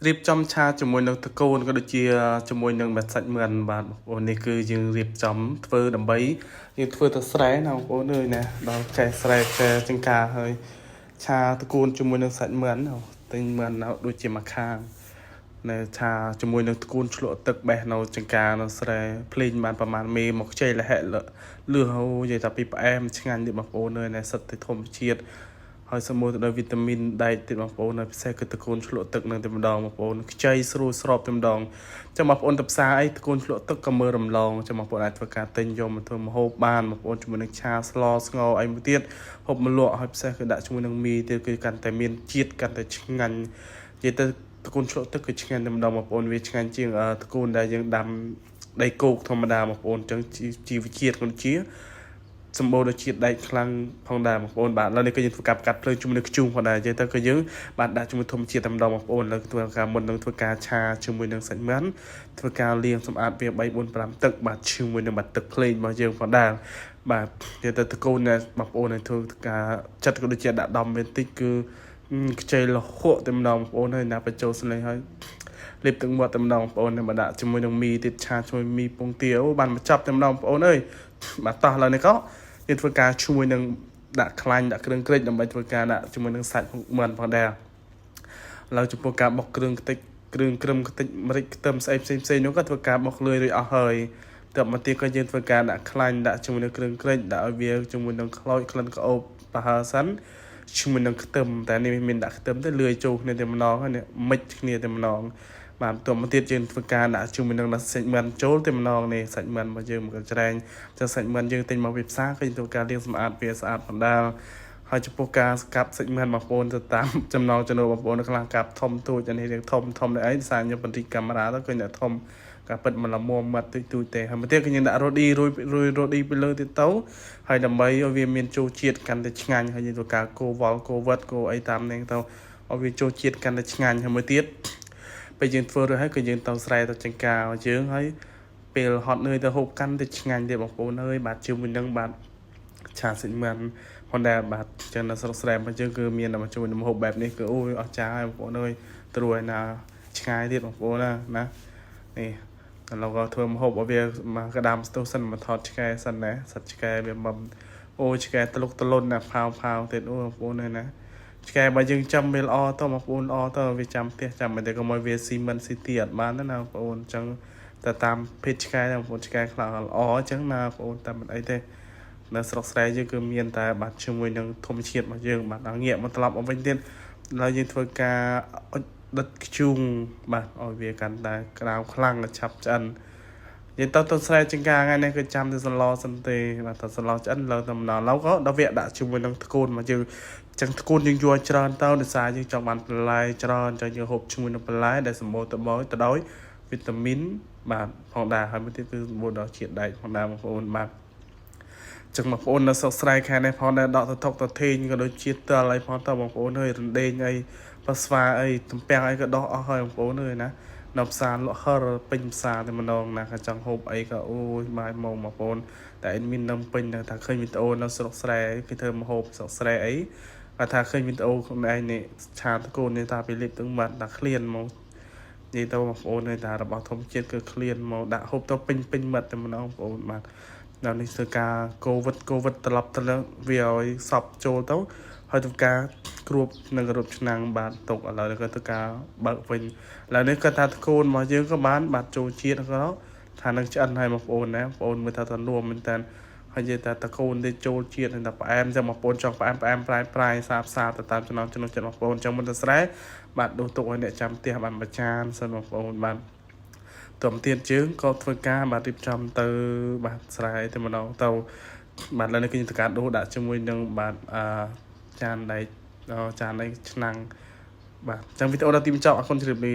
រៀបចំឆាជាមួយនឹងតកូនក៏ដូចជាជាមួយនឹងម្សាច់មឿនបាទបងប្អូននេះគឺយើងរៀបចំធ្វើដើម្បីយើងធ្វើទៅស្រែណាបងប្អូនអើយណាដល់កែស្រែកែចង្ការហើយឆាតកូនជាមួយនឹងសាច់មឿនទិញមឿនដូចជាមួយខាងនៅឆាជាមួយនឹងតកូនឆ្លក់ទឹកបេះនៅចង្ការនៅស្រែភ្លេងបានប្រហែលមេមកខ្ចីលះលឺហូនិយាយថាពីផ្អែមឆ្ងាញ់នេះបងប្អូនអើយណាសិតទៅធម្មជាតិហើយសម្បូរទៅដោយវីតាមីនដែកទៀតបងប្អូនហើយពិសេសគឺតកូនឆ្លក់ទឹកនឹងតែម្ដងបងប្អូនខ្ចីស្រួលស្របតែម្ដងចាំបងប្អូនទៅផ្សារអីតកូនឆ្លក់ទឹកក៏មើលរំលងចាំបងប្អូនអាចធ្វើការទិញយកមកធ្វើម្ហូបបានបងប្អូនជាមួយនឹងឆាស្លស្ងោអីមួយទៀតហូបមកលក់ហើយពិសេសគឺដាក់ជាមួយនឹងមីទៀតគឺកាន់តែមានជាតិកាន់តែឆ្ងាញ់និយាយទៅតកូនឆ្លក់ទឹកគឺឆ្ងាញ់តែម្ដងបងប្អូនវាឆ្ងាញ់ជាងតកូនដែលយើងដាំដីគោកធម្មតាបងប្អូនអញ្ចឹងជីវជាតិក៏ជាសម្បូរដោយជាតិដែកខ្លាំងផងដែរបងប្អូនបាទឥឡូវនេះគឺយើងធ្វើការកាត់ភ្លើងជាមួយនឹងខ្ជុំផងដែរនិយាយទៅគឺយើងបាទដាក់ជាមួយធម្មជាតិតែម្ដងបងប្អូនឥឡូវធ្វើការមុននឹងធ្វើការឆាជាមួយនឹងសាច់មាន់ធ្វើការលាងសម្អាតវា3 4 5ទឹកបាទជាមួយនឹងបាត់ទឹកភ្លេងរបស់យើងផងដែរបាទនិយាយទៅតកូនណាបងប្អូននឹងធ្វើការចាត់ក៏ដូចជាដាក់ដំវាតិចគឺខ្ចីលហក់តែម្ដងបងប្អូនហើយណាបញ្ចូលស្លេងហើយលេបទឹកមាត់តែម្ដងបងប្អូនមកដាក់ជាមួយនឹងមីទៀតឆាជាមួយមីពងទាអូបានមកចាប់តែម្ដងបងប្អូនអើយបាទតោះឥឡូវនេះក៏យើងធ្វើការជួយនឹងដាក់ខ្លាញ់ដាក់គ្រឿងក្រិចដើម្បីធ្វើការដាក់ជាមួយនឹងសាច់មឿនផងដែរឥឡូវចំពោះការបុកគ្រឿងខ្ទេចគ្រឿងក្រឹមខ្ទេចម្រេចខ្ទឹមស្អីផ្សេងនោះក៏ធ្វើការបុកលឿយរួចអស់ហើយតើមកទៀតក៏យើងធ្វើការដាក់ខ្លាញ់ដាក់ជាមួយនឹងគ្រឿងក្រិចដាក់ឲ្យវាជាមួយនឹងខ្លោចក្លិនក្អូបប្រហើសិនជាមួយនឹងខ្ទឹមតែនេះមានដាក់ខ្ទឹមទៅលឿយចូលគ្នាតែម្ដងហើយមិចគ្នាតែម្ដងបាទតមកទៀតយើងធ្វើការដាក់ជាមួយនឹងសាច់មឿនចូលតែម្ដងនេះសាច់មឿនរបស់យើងមកច្រែងចាសាច់មឿនយើងទិញមកពីផ្សារគឺធ្វើការលាងសម្អាតវាស្អាតផងដែរហើយចំពោះការស្កាប់សាច់មឿនបងប្អូនទៅតាមចំណងចំណូលបងប្អូននៅខ្លះកាប់ធំទូចអានេះរៀងធំនេះអីសារខ្ញុំបន្តិចកាមេរ៉ាទៅឃើញតែធំការពិតមកល្មមមាត់ទូចទេហើយមកទៀតគឺយើងដាក់រ៉ូឌីរួយរ៉ូឌីពីលើទៀតទៅហើយដើម្បីឲ្យវាមានចូលជាតិកាន់តែឆ្ងាញ់ហើយយើងធ្វើការកូវល់កូវិតកូអីតាមនេះទៅឲ្យវាចូលជាតិកាន់តែឆ្ងាញ់ហើយមួយទៀតពេលយើងធ្វើរួចហើយគឺយើងទៅស្រែទៅចង្ការឲ្យយើងហើយពេលហត់នឿយទៅហូបកាន់តែឆ្ងាញ់ទៀតបងប្អូនអើយបាទជាមួយនឹងបាទឆាសាច់មឿនផងដែរបាទចឹងនៅស្រុកស្រែរបស់យើងគឺមានតែជួយនឹងហូបបែបនេះគឺអូយអស្ចារ្យហើយបងប្អូនអើយត្រួយណាឆ្ងាយទៀតបងប្អូនណានេះឥឡូវក៏ធ្វើម្ហូបឲ្យវាមកក្តាមស្ទុះសិនមកថតឆ្កែសិនណាសាច់ឆ្កែវាមុំអូឆ្កែត្លុកត្លុនណាផាវទៀតអូបងប្អូនណាឆ្កែបើយើងចាំវាល្អទៅបងប្អូនល្អទៅវាចាំផ្ទះចាំមិនតែក៏មកវាស៊ីមិនស៊ីទីអត់បានណាបងប្អូនអញ្ចឹងតែតាមភេទឆ្កែបងប្អូនឆ្កែខ្លះល្អអញ្ចឹងណាបងប្អូនតែមិនអីទេនៅស្រុកស្រែយើងគឺមានតែបាទជាមួយនឹងធម្មជាតិរបស់យើងបាទដល់ងាកមកត្រឡប់មកវិញទៀតឡើយយើងធ្វើការដិតខ្ជូងបាទឲ្យវាកាន់តែក្តៅខ្លាំងឆាប់ឆ្អិននិយាយទៅស្រែចង្ការថ្ងៃនេះគឺចាំតែសឡសិនទេបាទតែសឡឆ្អិនលើតំណឡូវក៏ដល់វាដាក់ជាមួយនឹងតកូនមកយើងចឹងតកូនយើងយកច្រើនទៅដោយសារយើងចង់បានបន្លែច្រើនចឹងយើងហូបជាមួយនឹងបន្លែដែលសម្បូរទៅដោយវីតាមីនបាទផងដែរហើយមួយទៀតគឺសម្បូរដោយជាតិដែកផងដែរបងប្អូនបាទចឹងបងប្អូននៅស្រុកស្រែខែនេះផងដែរដកទៅថុកទៅធេងក៏ដូចជាទល់អីផងទៅបងប្អូនហើយរំដេងអីបស្វាអីទំពាំងអីក៏ដោះអស់ហើយបងប្អូនអើយណានៅផ្សារលក់ហឹរពេញផ្សារតែម្ដងណាក៏ចង់ហូបអីក៏អូយបាយមកបងប្អូនតែអ៊ីមាននឹមពេញថាឃើញវីដេអូនៅស្រុកស្រែគេធ្វើម្ហូបស្រុកស្រែអីគាត់ថាឃើញវីដេអូខ្លួនឯងនេះឆាតកូននេះថាពីលិបទាំងបាត់ដាក់ឃ្លានមកនិយាយទៅបងប្អូននេះថារបស់ធម្មជាតិគឺឃ្លានមកដាក់ហូបទៅពេញមាត់តែម្ដងបងប្អូនបាទដល់នេះធ្វើការកូវិតត្រឡប់ទៅវាឲ្យសពចូលទៅហើយធ្វើការគ្របនឹងរົບឆ្នាំងបាទទុកឥឡូវក៏ធ្វើការបើកវិញឥឡូវនេះគាត់ថាតកូនរបស់យើងក៏បានបាទចូលជាតិក៏ថានឹងឆ្អិនឲ្យបងប្អូនណាបងប្អូនមើលថាទៅរួមមែនតើហើយនិយាយថាតកូនទៅចូលជាតិតែផ្អែមចឹងបងប្អូនចង់ផ្អែមប្រៃសាបទៅតាមចំណង់ចិត្តបងប្អូនចឹងមិនទៅស្រែបាទដួសទុកឲ្យអ្នកចាំផ្ទះបានប្រចានសិនបងប្អូនបាទតំទៀតជើងក៏ធ្វើការបាទរៀបចំទៅបាទស្រែទៅម្ដងទៅបាទឥឡូវនេះគឺការដួសដាក់ជាមួយនឹងបាទចានដែកឆ្នាំងបាទចឹងវីដេអូដល់ទីបញ្ចប់អរគុណជម្រាបលា